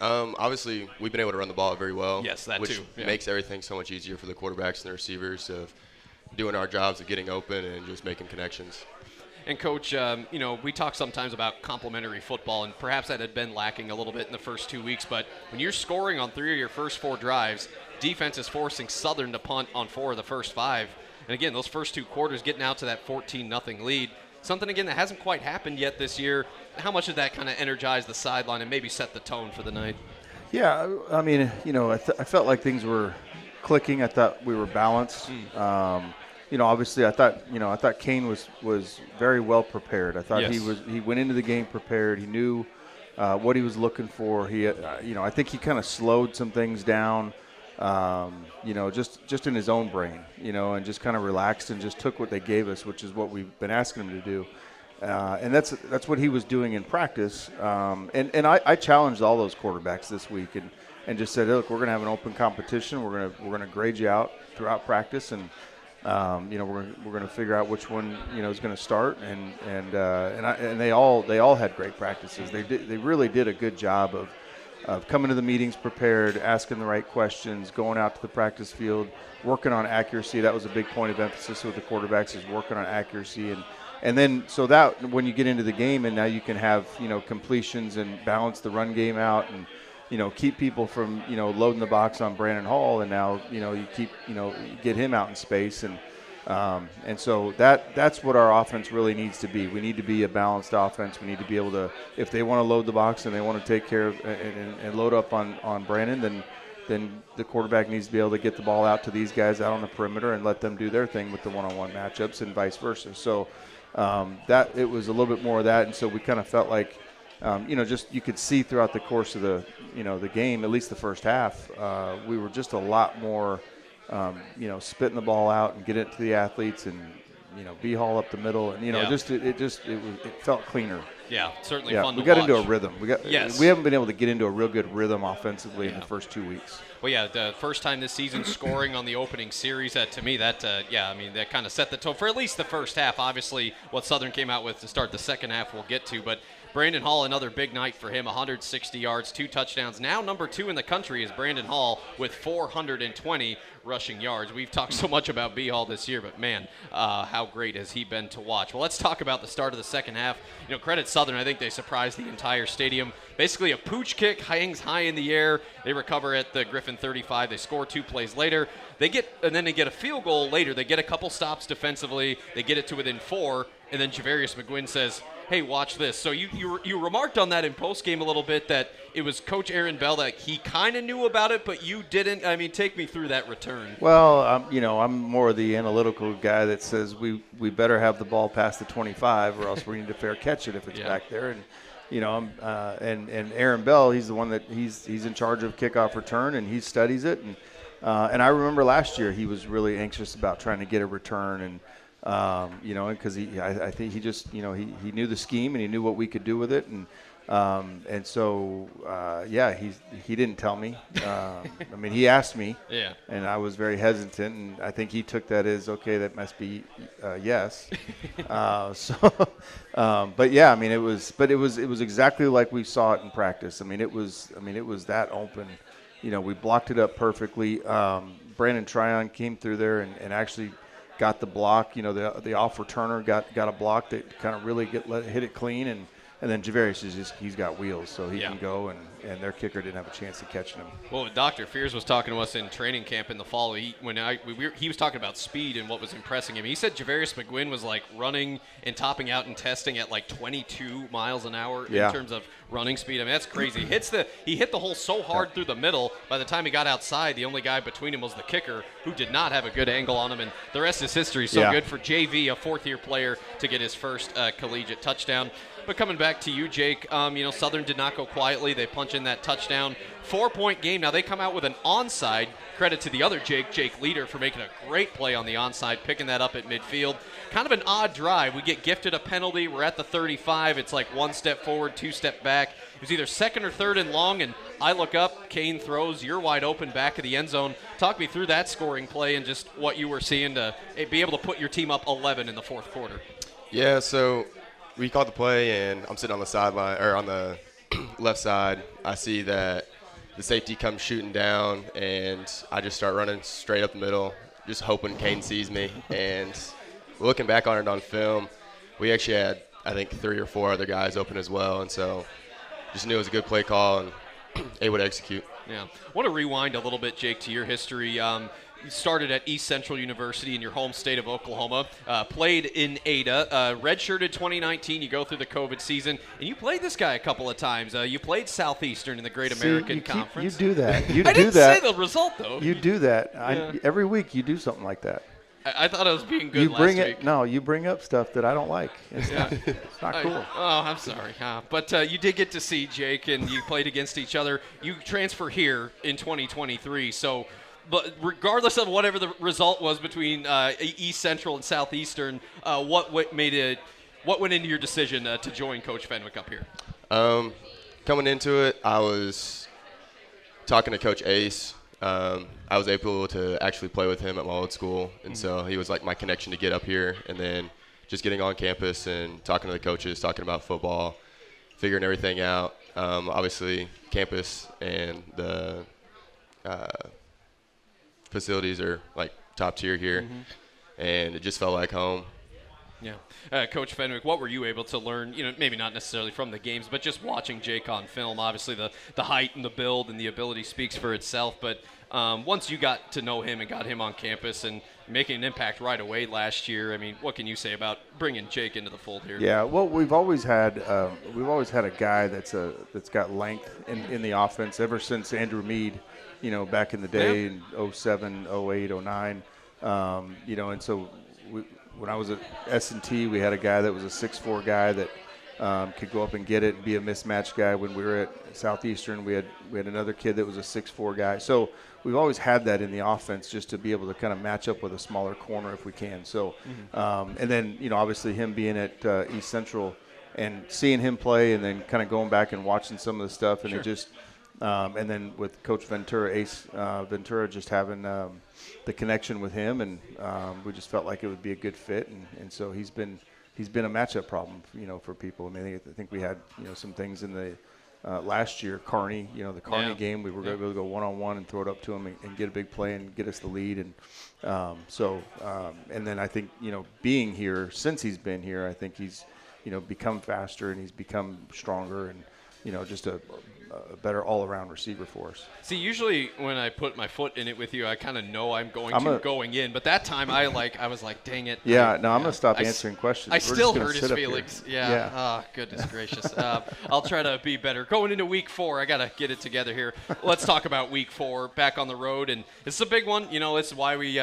Obviously, we've been able to run the ball very well. Yes, that which too. Yeah. Makes everything so much easier for the quarterbacks and the receivers of doing our jobs of getting open and just making connections. And, Coach, we talk sometimes about complementary football, and perhaps that had been lacking a little bit in the first 2 weeks. But when you're scoring on 3 of your first 4 drives, defense is forcing Southern to punt on 4 of the first 5. And, again, those first 2 quarters getting out to that 14-0 lead, something, again, that hasn't quite happened yet this year. How much did that kind of energize the sideline and maybe set the tone for the night? Yeah, I felt like things were clicking. I thought we were balanced. Obviously, I thought Kane was very well prepared. I thought yes. he went into the game prepared. He knew what he was looking for. I think he kind of slowed some things down, just in his own brain, and just kind of relaxed and just took what they gave us, which is what we've been asking him to do. And that's what he was doing in practice. And I challenged all those quarterbacks this week and just said, look, we're going to have an open competition. We're going to grade you out throughout practice, and we're going to figure out which one is going to start. And they all had great practices. They really did a good job of coming to the meetings prepared, asking the right questions, going out to the practice field, working on accuracy. That was a big point of emphasis with the quarterbacks, is working on accuracy. And then so that when you get into the game, and now you can have completions and balance the run game out, and keep people from loading the box on Brandon Hall, and now you keep get him out in space, and so that's what our offense really needs to be. We need to be a balanced offense. We need to be able to, if they want to load the box and they want to take care of and load up on Brandon, then the quarterback needs to be able to get the ball out to these guys out on the perimeter and let them do their thing with the one-on-one matchups, and vice versa. So that it was a little bit more of that, and so we kind of felt like just you could see throughout the course of the the game, at least the first half, we were just a lot more spitting the ball out and get it to the athletes, and B-Hall up the middle, and it felt cleaner. Yeah, certainly fun to watch. We got into a rhythm. Yes. We haven't been able to get into a real good rhythm offensively in the first 2 weeks. Well, yeah, the first time this season scoring on the opening series, to me, that kind of set the tone for at least the first half. Obviously, what Southern came out with to start the second half we'll get to, but Brandon Hall, another big night for him, 160 yards, 2 touchdowns. Now number 2 in the country is Brandon Hall with 420 rushing yards. We've talked so much about B-Hall this year, but man, how great has he been to watch. Well, let's talk about the start of the second half. Credit Southern. I think they surprised the entire stadium. Basically a pooch kick hangs high in the air. They recover at the Griffon 35. They score 2 plays later. And then they get a field goal later. They get a couple stops defensively. They get it to within 4, and then Javarius McGuinn says, hey, watch this. So you remarked on that in postgame a little bit, that it was Coach Aaron Bell that he kind of knew about it, but you didn't. I mean, take me through that return. Well, I'm more the analytical guy that says we better have the ball past the 25, or else we need to fair catch it if it's back there. And and Aaron Bell, he's the one that he's in charge of kickoff return, and he studies it. And I remember last year he was really anxious about trying to get a return, and because I think he just he knew the scheme, and he knew what we could do with it, and so he didn't tell me. I mean, he asked me, and I was very hesitant, and I think he took that as okay. That must be yes. But yeah, I mean, it was exactly like we saw it in practice. I mean, it was that open. We blocked it up perfectly. Brandon Tryon came through there and actually got the block. The off returner got a block that kind of really hit it clean, and then Javarius he's got wheels, so he can go, and their kicker didn't have a chance of catching him. Well, Dr. Fears was talking to us in training camp in the fall. He was talking about speed and what was impressing him. He said Javarius McGuinn was like running and topping out and testing at like 22 miles an hour in terms of running speed. I mean, that's crazy. He hit the hole so hard through the middle. By the time he got outside, the only guy between him was the kicker, who did not have a good angle on him. And the rest is history. So good for JV, a fourth-year player, to get his first collegiate touchdown. But coming back to you, Jake, Southern did not go quietly. They punch in that touchdown. 4-point game. Now they come out with an onside. Credit to the other Jake Leader, for making a great play on the onside, picking that up at midfield. Kind of an odd drive. We get gifted a penalty. We're at the 35. It's like 1 step forward, 2 step back. It was either second or third and long, and I look up, Kane throws, you're wide open back of the end zone. Talk me through that scoring play and just what you were seeing to be able to put your team up 11 in the fourth quarter. Yeah, so we called the play, and I'm sitting on the sideline, or on the left side. I see that the safety comes shooting down, and I just start running straight up the middle, just hoping Kane sees me. And looking back on it on film, we actually had, I think, 3 or 4 other guys open as well, and so just knew it was a good play call and able to execute. Yeah. I want to rewind a little bit, Jake, to your history. You started at East Central University in your home state of Oklahoma, played in Ada, redshirted 2019. You go through the COVID season, and you played this guy a couple of times. You played Southeastern in the Great American Conference. You do that. I didn't say the result, though. You do that. Every week you do something like that. I thought I was being good last week. No, you bring up stuff that I don't like. It's not cool. I'm sorry. But you did get to see Jake, and you played against each other. You transfer here in 2023, so – but regardless of whatever the result was between East Central and Southeastern, what made it What went into your decision to join Coach Fenwick up here? Coming into it, I was talking to Coach Ace. I was able to actually play with him at my old school, and so he was like my connection to get up here. And then just getting on campus and talking to the coaches, talking about football, figuring everything out. Obviously, campus and the facilities are like top tier here, and it just felt like home. Yeah. Coach Fenwick, what were you able to learn, maybe not necessarily from the games, but just watching Jake on film? Obviously, the height and the build and the ability speaks for itself, but once you got to know him and got him on campus and making an impact right away last year, I mean, what can you say about bringing Jake into the fold here? Yeah, well, we've always had a guy that's got length in the offense ever since Andrew Mead, back in the day in 07, 08, 09, and so when I was at S&T, we had a guy that was a 6'4" guy that could go up and get it and be a mismatch guy. When we were at Southeastern, we had another kid that was a 6'4" guy. So we've always had that in the offense, just to be able to kind of match up with a smaller corner if we can. So, and then obviously him being at East Central and seeing him play, and then kind of going back and watching some of the stuff, and it just. And then with Coach Ventura, Ace Ventura, just having the connection with him, and we just felt like it would be a good fit, and so he's been a matchup problem, for people. I mean, I think we had some things in the last year, Kearney, the Kearney game, we were able to go one-on-one and throw it up to him and get a big play and get us the lead, and and then I think being here since he's been here, I think he's become faster and he's become stronger, and just a better all-around receiver for us. See, usually when I put my foot in it with you, I kind of know I'm going in. But that time, I was like, dang it. Yeah, I'm going to stop answering questions. I still hurt his feelings. Yeah. Oh, goodness gracious. I'll try to be better. Going into week 4, I got to get it together here. Let's talk about week 4, back on the road. And this is a big one. It's why we,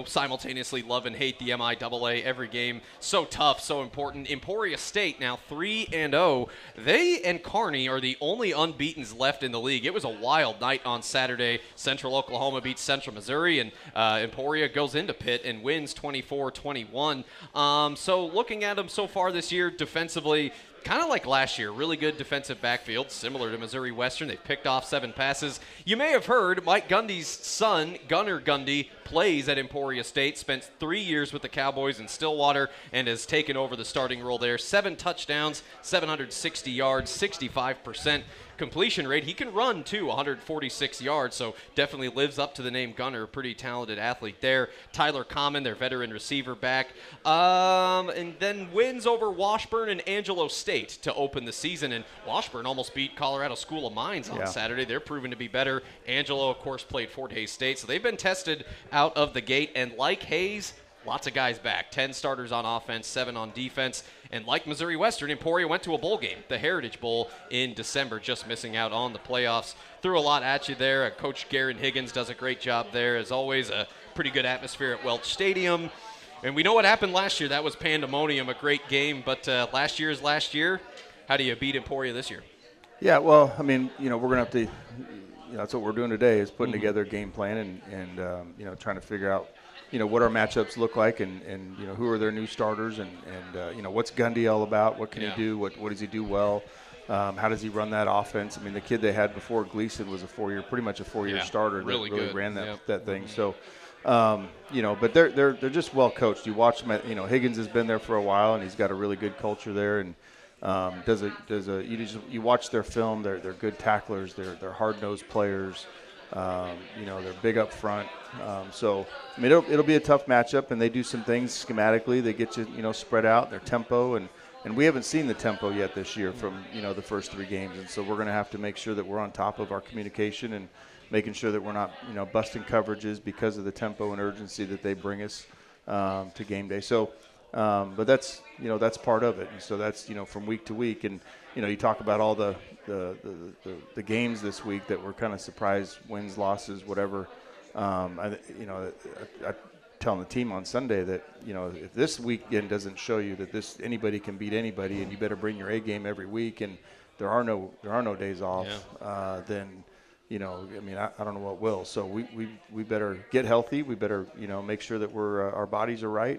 simultaneously love and hate the MIAA. Every game, so tough, so important. Emporia State, now 3-0. They and Kearney are the only unbeaten left in the league. It was a wild night on Saturday. Central Oklahoma beats Central Missouri, and Emporia goes into Pitt and wins 24-21. So looking at them so far this year defensively, kind of like last year, really good defensive backfield, similar to Missouri Western. They've picked off 7 passes. You may have heard Mike Gundy's son, Gunnar Gundy, plays at Emporia State, spent 3 years with the Cowboys in Stillwater, and has taken over the starting role there. 7 touchdowns, 760 yards, 65% completion rate. He can run, too, 146 yards, so definitely lives up to the name Gunnar. Pretty talented athlete there. Tyler Common, their veteran receiver, back. And then wins over Washburn and Angelo State to open the season, and Washburn almost beat Colorado School of Mines on Saturday. They're proven to be better. Angelo, of course, played Fort Hays State, so they've been tested out of the gate, and like Hays, lots of guys back. 10 starters on offense, 7 on defense. And like Missouri Western, Emporia went to a bowl game, the Heritage Bowl, in December, just missing out on the playoffs. Threw a lot at you there. Coach Garen Higgins does a great job there. As always, a pretty good atmosphere at Welch Stadium. And we know what happened last year. That was pandemonium, a great game. But last year is last year. How do you beat Emporia this year? Yeah, well, I mean, we're going to have to that's what we're doing today, is putting together a game plan and trying to figure out what our matchups look like, and who are their new starters, and what's Gundy all about? What can he do? What does he do well? How does he run that offense? I mean, the kid they had before, Gleason, was pretty much a four-year starter that really ran that thing. So, but they're just well coached. You watch them. Higgins has been there for a while, and he's got a really good culture there, and you watch their film. They're good tacklers. They're hard-nosed players. They're big up front. So, I mean, it'll be a tough matchup, and they do some things schematically. They get you, spread out, their tempo, and we haven't seen the tempo yet this year from, the first 3 games. And so we're going to have to make sure that we're on top of our communication and making sure that we're not, busting coverages because of the tempo and urgency that they bring us to game day. So, but that's part of it. And so that's, from week to week. And, you talk about all the games this week that were kind of surprise wins, losses, whatever. I telling the team on Sunday that, if this weekend doesn't show you that anybody can beat anybody, and you better bring your A game every week, and there are no days off, then, I don't know what will. So we better get healthy. We better, make sure that our bodies are right,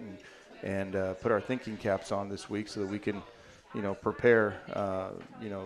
and put our thinking caps on this week so that we can, prepare,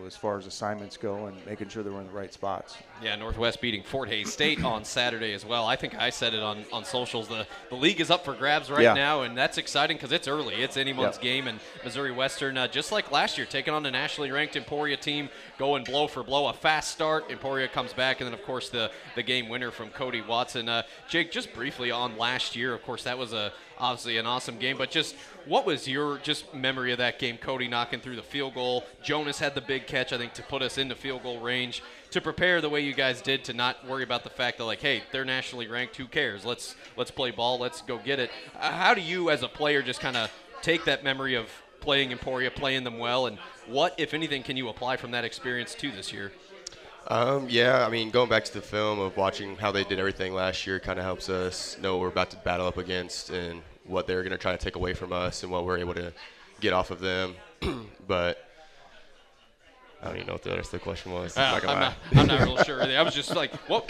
as far as assignments go and making sure that we're in the right spots. Yeah, Northwest beating Fort Hays State on Saturday as well. I think I said it on socials. The league is up for grabs right now, and that's exciting because it's early. It's anyone's game, and Missouri Western, just like last year, taking on a nationally ranked Emporia team, going blow for blow. A fast start, Emporia comes back, and then, of course, the game winner from Cody Watson. Jake, just briefly on last year, of course, that was obviously an awesome game, but just what was your memory of that game? Cody knocking through the field goal. Jonas had the big catch, I think, to put us into field goal range. To prepare the way you guys did, to not worry about the fact that, like, hey, they're nationally ranked, who cares? Let's play ball, let's go get it. How do you as a player just kind of take that memory of playing Emporia, playing them well, and what, if anything, can you apply from that experience to this year? Going back to the film of watching how they did everything last year kind of helps us know what we're about to battle up against and what they're going to try to take away from us and what we're able to get off of them. But I don't even know what the rest of the question was. I'm not real sure. I was just like, what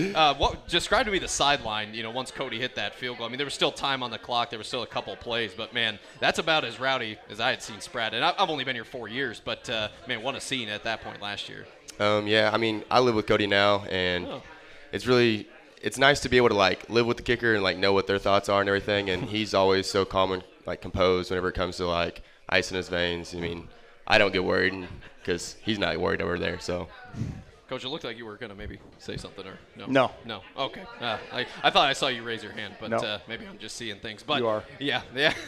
describe to me the sideline, once Cody hit that field goal. I mean, there was still time on the clock. There was still a couple of plays. But, man, that's about as rowdy as I had seen Spratt. And I've only been here 4 years. But, man, what a scene at that point last year. I live with Cody now. And it's nice to be able to, live with the kicker and, know what their thoughts are and everything. And he's always so calm and, composed whenever it comes to, ice in his veins. I mean, I don't get worried because he's not worried over there. So, Coach, it looked like you were going to maybe say something or no. No. Okay. I thought I saw you raise your hand, but maybe I'm just seeing things. But you are. Yeah.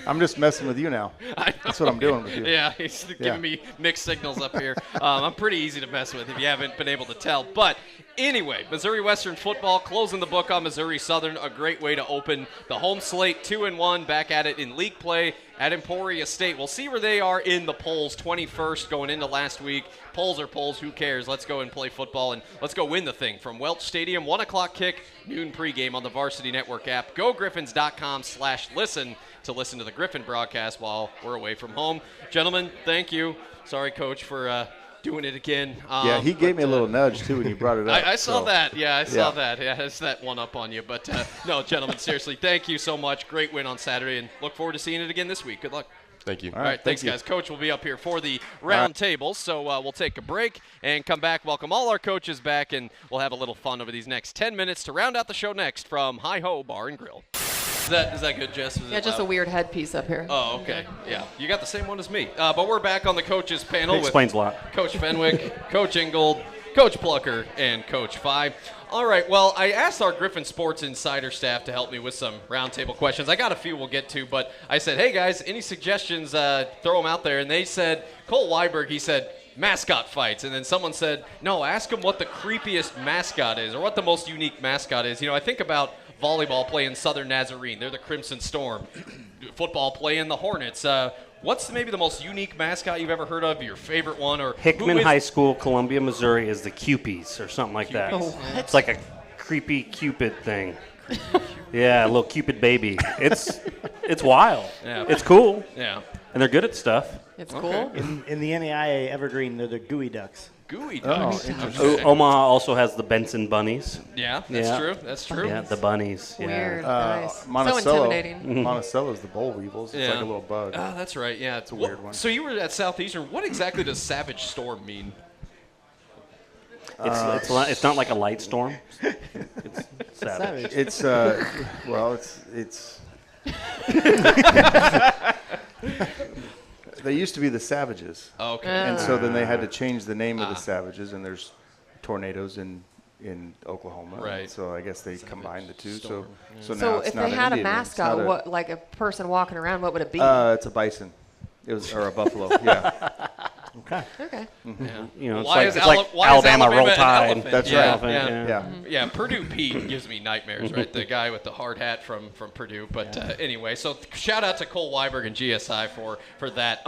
I'm just messing with you now. That's what I'm doing with you. Yeah, he's giving me mixed signals up here. I'm pretty easy to mess with if you haven't been able to tell. But anyway, Missouri Western football closing the book on Missouri Southern. A great way to open the home slate, 2-1, back at it in league play at Emporia State. We'll see where they are in the polls, 21st going into last week. Polls are polls, who cares? Let's go and play football, and let's go win the thing from Welch Stadium. 1 o'clock kick, noon pregame on the Varsity Network app. GoGriffins.com/listen to listen to the Griffin broadcast while we're away from home. Gentlemen, thank you. Sorry, Coach, for doing it again. He gave me a little nudge, too, when you brought it up. I saw that. Yeah, I saw that. Yeah, it's that one up on you. But, no, gentlemen, seriously, thank you so much. Great win on Saturday, and look forward to seeing it again this week. Good luck. Thank you. All right, thanks, guys. Coach will be up here for the round table, so we'll take a break and come back, welcome all our coaches back, and we'll have a little fun over these next 10 minutes to round out the show next from Hi-Ho Bar and Grill. Is that good, Jess? Just a weird headpiece up here. Oh, okay. Yeah, you got the same one as me. But we're back on the coaches panel with explains a lot. Coach Fenwick, Coach Ingold, Coach Plocher, and Coach Five. All right, well, I asked our Griffon Sports Insider staff to help me with some roundtable questions. I got a few we'll get to, but I said, hey, guys, any suggestions, throw them out there. And they said, Cole Weiberg, he said, mascot fights. And then someone said, no, ask him what the creepiest mascot is or what the most unique mascot is. I think about volleyball playing Southern Nazarene. They're the Crimson Storm. Football playing the Hornets. What's maybe the most unique mascot you've ever heard of, your favorite one? Or Hickman High School, Columbia, Missouri is the Cupies or something like that. Oh, it's like a creepy Cupid thing. Yeah, a little Cupid baby. It's wild. Yeah. It's cool. Yeah. And they're good at stuff. It's cool. In the NAIA Evergreen, they're the Gooey Ducks. Gooey Ducks. Omaha also has the Benson Bunnies. Yeah, that's true. That's true. Yeah, the bunnies. Weird. Yeah. Nice. Monticello, So intimidating. Monticello's the bowl weevils. It's like a little bug. Oh, that's right. Yeah, it's a weird one. So you were at Southeastern. What exactly does Savage Storm mean? It's not like a light storm. It's savage. It's they used to be the Savages. Oh, okay. And so then they had to change the name of the Savages, and there's tornadoes in Oklahoma. Right. So I guess they combined the two. Storm. So now So it's if not they an had a Indian, mascot, what, like a person walking around, what would it be? It's a bison. Or a buffalo. Yeah. Okay. Okay. Yeah. Why is Alabama Roll Tide. That's yeah, right. Yeah. Yeah, Purdue Pete gives me nightmares, right? The guy with the hard hat from Purdue. But anyway, so shout out to Cole Weiberg and GSI for that.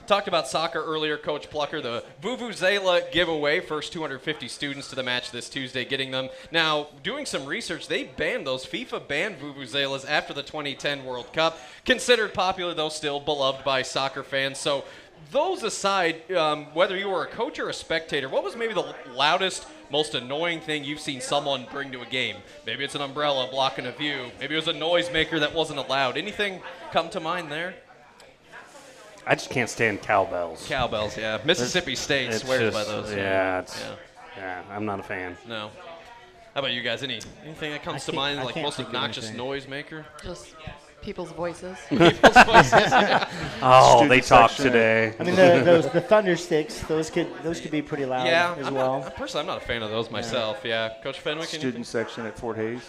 Talked about soccer earlier, Coach Plucker. The Vuvuzela giveaway, first 250 students to the match this Tuesday, getting them. Now, doing some research, they banned those. FIFA banned Vuvuzelas after the 2010 World Cup. Considered popular, though still beloved by soccer fans. So those aside, whether you were a coach or a spectator, what was maybe the loudest, most annoying thing you've seen someone bring to a game? Maybe it's an umbrella blocking a view. Maybe it was a noisemaker that wasn't allowed. Anything come to mind there? I just can't stand cowbells. Cowbells, yeah. Mississippi State swears by those. Yeah, I'm not a fan. No. How about you guys? Anything that comes to mind, like most obnoxious noise maker? Just people's voices. Oh, they talk today. I mean, the thunder sticks, those could be pretty loud as well. Personally, I'm not a fan of those myself. Yeah, Coach Fenwick. Student section at Fort Hayes.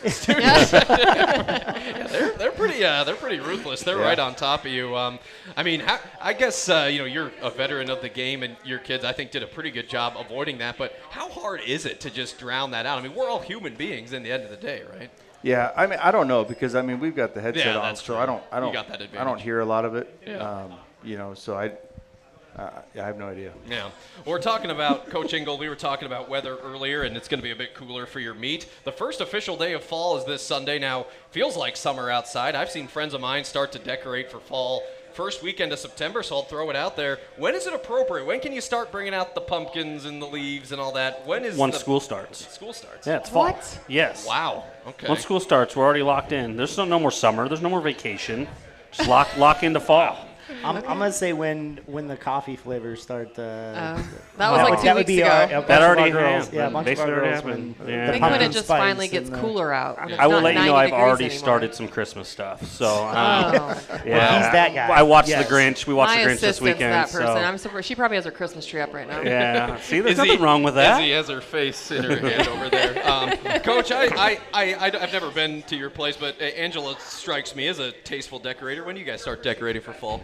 They're pretty ruthless. They're right on top of you. I mean, I guess you're a veteran of the game, and your kids, I think, did a pretty good job avoiding that. But how hard is it to just drown that out? I mean, we're all human beings in the end of the day, right? Yeah, I mean, I don't know because I mean we've got the headset on, so I don't hear a lot of it. Yeah. So I have no idea. Yeah. Well, we're talking about Coach Ingold. We were talking about weather earlier, and it's going to be a bit cooler for your meet. The first official day of fall is this Sunday. Now, feels like summer outside. I've seen friends of mine start to decorate for fall. First weekend of September, so I'll throw it out there. When is it appropriate? When can you start bringing out the pumpkins and the leaves and all that? Once school starts. School starts. Yeah, it's fall. What? Yes. Wow. Okay. Once school starts, we're already locked in. There's no more summer. There's no more vacation. Just lock into fall. I'm gonna say when the coffee flavors start. That was like 2 weeks ago. That already happened. Yeah, a bunch of our girls happened. I think when it just finally gets cooler out. I will let you know I've already started some Christmas stuff. So Well, he's that guy. I watched The Grinch. We watched My The Grinch this weekend. That person. So. I'm surprised. She probably has her Christmas tree up right now. Yeah. See, there's nothing wrong with that. Izzy has her face in her hand over there. Coach, I've never been to your place, but Angela strikes me as a tasteful decorator. When do you guys start decorating for fall?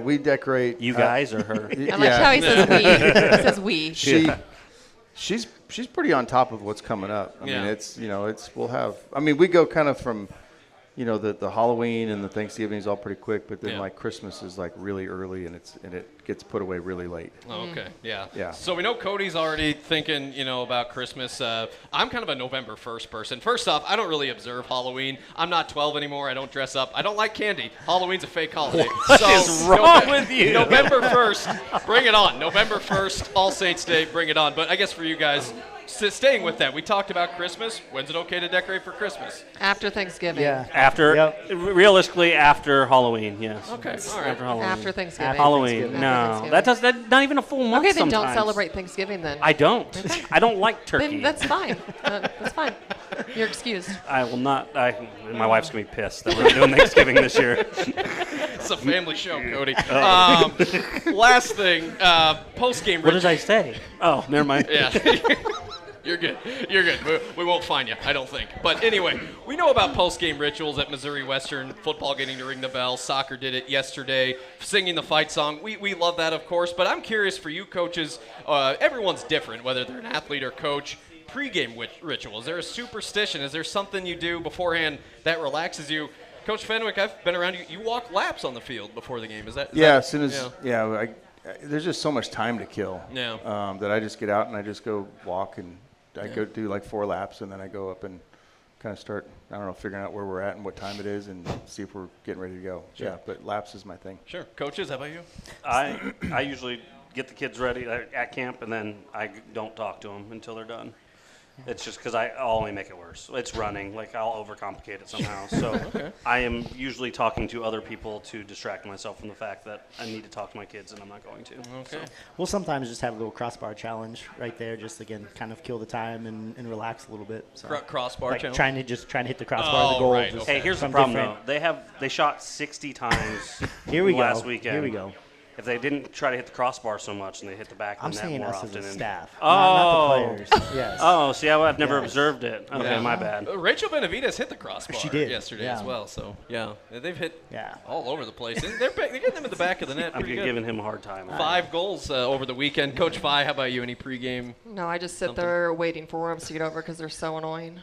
We decorate. You guys or her? I like how he says we. He says we. She's pretty on top of what's coming up. I mean, we'll have. I mean, we go kind of from, the Halloween and the Thanksgiving is all pretty quick, but then like Christmas is like really early and it gets put away really late. Oh, okay, yeah. So we know Cody's already thinking, about Christmas. I'm kind of a November 1st person. First off, I don't really observe Halloween. I'm not 12 anymore. I don't dress up. I don't like candy. Halloween's a fake holiday. What is wrong with you? November 1st, bring it on. November 1st, All Saints Day, bring it on. But I guess for you guys, staying with that, we talked about Christmas. When's it okay to decorate for Christmas? After Thanksgiving. Yeah. Realistically, after Halloween, yes. Okay, all right. After Halloween. After Thanksgiving. Halloween, no. That's not even a full month Okay, then sometimes. don't celebrate Thanksgiving then. I don't. I don't like turkey. Then that's fine. That's fine. You're excused. I will not. My wife's going to be pissed that we're doing Thanksgiving this year. It's a family show, Cody. Last thing, post-game. What did I say? Oh, never mind. Yeah. You're good. We won't find you, I don't think. But anyway, we know about post-game rituals at Missouri Western, football getting to ring the bell, soccer did it yesterday, singing the fight song. We love that, of course, but I'm curious for you coaches, everyone's different, whether they're an athlete or coach. Pre-game ritual, is there a superstition? Is there something you do beforehand that relaxes you? Coach Fenwick, I've been around you. You walk laps on the field before the game. Is that? As soon as there's just so much time to kill. Yeah. That I just get out and I just go walk and I go do like 4 laps and then I go up and kind of start, figuring out where we're at and what time it is and see if we're getting ready to go. Sure. Yeah, but laps is my thing. Sure. Coaches, how about you? I usually get the kids ready at camp and then I don't talk to them until they're done. It's just because I'll only make it worse. It's running. I'll overcomplicate it somehow. So I am usually talking to other people to distract myself from the fact that I need to talk to my kids and I'm not going to. Okay. So. We'll sometimes just have a little crossbar challenge right there, just again kind of kill the time and relax a little bit. So. Crossbar challenge? Trying to hit the crossbar of the goal. Right, okay. Hey, here's the problem though. They shot 60 times last weekend. Here we go. If they didn't try to hit the crossbar so much and they hit the back of the net more often. I'm saying us as a staff, not the players. Yes. Oh, see, I've never observed it. Okay, my bad. Rachel Benavides hit the crossbar yesterday as well. So, they've hit all over the place. They're getting them in the back of the net pretty good. I'm giving him a hard time. 5 goals over the weekend. Coach Fi, how about you? Any pregame? No, I just sit there waiting for warm-ups to get over because they're so annoying.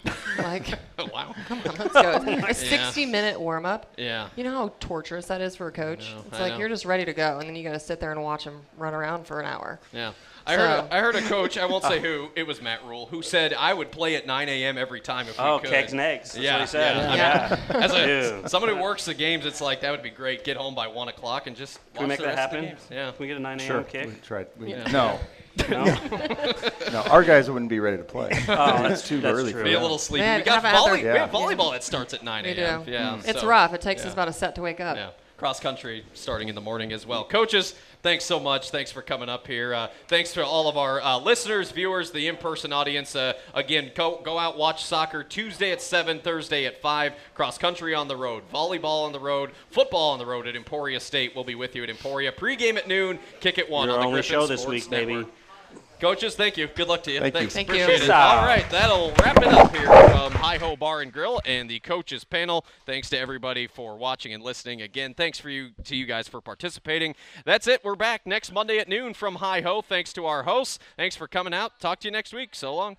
Wow. Come on, let's go. A 60-minute warm-up. Yeah. You know how torturous that is for a coach? It's like you're just ready to go, and then you got to sit there and watch him run around for an hour. Yeah. I heard a coach, I won't say who, it was Matt Rule, who said I would play at 9 a.m. every time if we could. Oh, kegs and eggs. That's what he said. Yeah. As someone who works the games, it's like that would be great. Get home by 1 o'clock and just watch Can we make the that rest happen? of the games. Yeah. Can we get a 9 a.m. Sure. kick? We tried. No. No, our guys wouldn't be ready to play. That's too early. True. Be a little sleepy. Man, we have volleyball that starts at 9 a.m. We do. Yeah. It's rough. It takes us about a set to wake up. Yeah. cross country starting in the morning as well. Coaches, thanks so much. Thanks for coming up here. Thanks to all of our listeners, viewers, the in-person audience. Again, go out, watch soccer Tuesday at 7, Thursday at 5, cross country on the road, volleyball on the road, football on the road at Emporia State. We'll be with you at Emporia. Pre-game at noon, kick at 1 Your on the only Griffon show Sports this week, Network. baby. Coaches, thank you. Good luck to you. Thanks. Thank you. Appreciate it. Huzzah. All right, that'll wrap it up here from Hi Ho Bar and Grill and the coaches panel. Thanks to everybody for watching and listening. Again, thanks to you guys for participating. That's it. We're back next Monday at noon from Hi Ho. Thanks to our hosts. Thanks for coming out. Talk to you next week. So long.